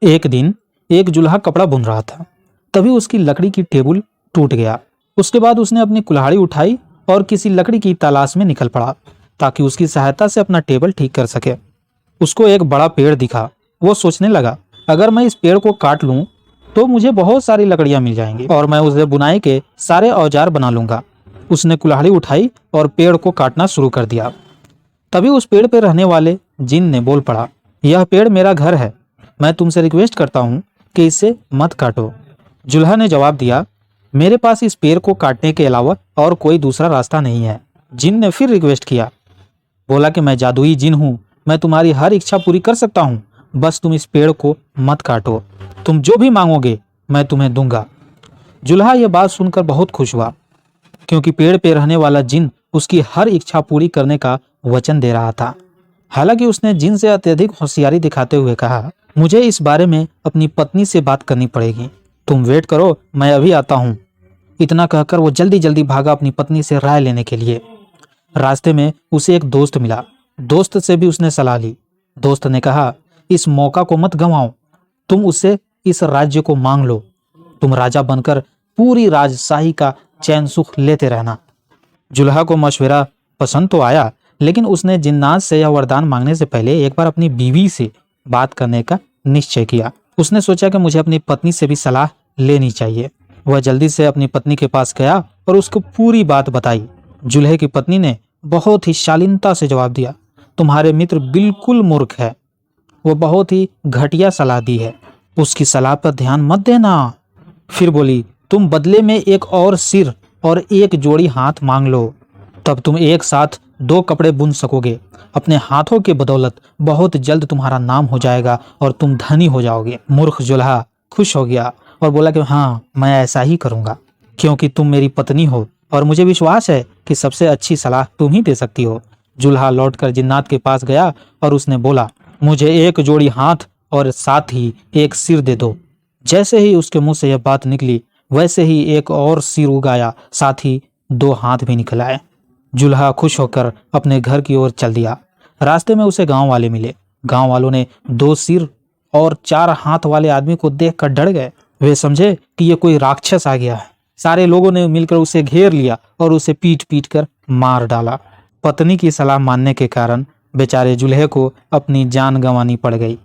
एक दिन एक जुल्हा कपड़ा बुन रहा था। तभी उसकी लकड़ी की टेबल टूट गया। उसके बाद उसने अपनी कुल्हाड़ी उठाई और किसी लकड़ी की तलाश में निकल पड़ा ताकि उसकी सहायता से अपना टेबल ठीक कर सके। उसको एक बड़ा पेड़ दिखा। वो सोचने लगा, अगर मैं इस पेड़ को काट लूं तो मुझे बहुत सारी लकड़ियां मिल जाएंगी और मैं उसे बुनाई के सारे औजार बना लूंगा। उसने कुल्हाड़ी उठाई और पेड़ को काटना शुरू कर दिया। तभी उस पेड़ पर रहने वाले जिन ने बोल पड़ा, यह पेड़ मेरा घर है, मैं तुमसे रिक्वेस्ट करता हूँ कि इसे मत काटो। जुल्हा ने जवाब दिया, मेरे पास इस पेड़ को काटने के अलावा और कोई दूसरा रास्ता नहीं है। जिन ने फिर रिक्वेस्ट किया, बोला कि मैं जादुई जिन हूँ, मैं तुम्हारी हर इच्छा पूरी कर सकता हूँ, बस तुम इस पेड़ को मत काटो, तुम जो भी मांगोगे मैं तुम्हें दूंगा। जुल्हा यह बात सुनकर बहुत खुश हुआ क्योंकि पेड़ पे रहने वाला जिन उसकी हर इच्छा पूरी करने का वचन दे रहा था। हालांकि उसने जिन से अत्यधिक होशियारी दिखाते हुए कहा, मुझे इस बारे में अपनी पत्नी से बात करनी पड़ेगी, तुम वेट करो, मैं अभी आता हूँ। इतना कहकर वो जल्दी जल्दी भागा अपनी पत्नी से राय लेने के लिए। रास्ते में उसे एक दोस्त मिला। दोस्त से भी उसने सलाह ली। दोस्त ने कहा, इस मौका को मत गंवाओ, तुम उससे इस राज्य को मांग लो, तुम राजा बनकर पूरी राजशाही का चैन सुख लेते रहना। जुल्हा को मशवरा पसंद तो आया, लेकिन उसने जिन्नात से यह वरदान मांगने से पहले एक बार अपनी बीवी से बात करने का निश्चय किया। उसने सोचा कि मुझे अपनी पत्नी से भी सलाह लेनी चाहिए। वह जल्दी से अपनी पत्नी के पास गया और उसको पूरी बात बताई। जुल्हे की पत्नी ने बहुत ही शालीनता से जवाब दिया, तुम्हारे मित्र बिल्कुल मूर्ख है, वो बहुत ही घटिया सलाह दी है, उसकी सलाह पर ध्यान मत देना। फिर बोली, तुम बदले में एक और सिर और एक जोड़ी हाथ मांग लो, तब तुम एक साथ 2 कपड़े बुन सकोगे। अपने हाथों के बदौलत बहुत जल्द तुम्हारा नाम हो जाएगा और तुम धनी हो जाओगे। मूर्ख जुल्हा खुश हो गया और बोला कि हाँ, मैं ऐसा ही करूंगा क्योंकि तुम मेरी पत्नी हो और मुझे विश्वास है कि सबसे अच्छी सलाह तुम ही दे सकती हो। जुल्हा लौटकर जिन्नात के पास गया और उसने बोला, मुझे एक जोड़ी हाथ और साथ ही एक सिर दे दो। जैसे ही उसके मुंह से यह बात निकली, वैसे ही एक और सिर उगाया, साथ ही 2 हाथ भी निकल आए। जुल्हा खुश होकर अपने घर की ओर चल दिया। रास्ते में उसे गांव वाले मिले। गांव वालों ने 2 सिर और 4 हाथ वाले आदमी को देखकर डर गए। वे समझे कि ये कोई राक्षस आ गया है। सारे लोगों ने मिलकर उसे घेर लिया और उसे पीट पीट कर मार डाला। पत्नी की सलाह मानने के कारण बेचारे जुल्हे को अपनी जान गंवानी पड़ गई।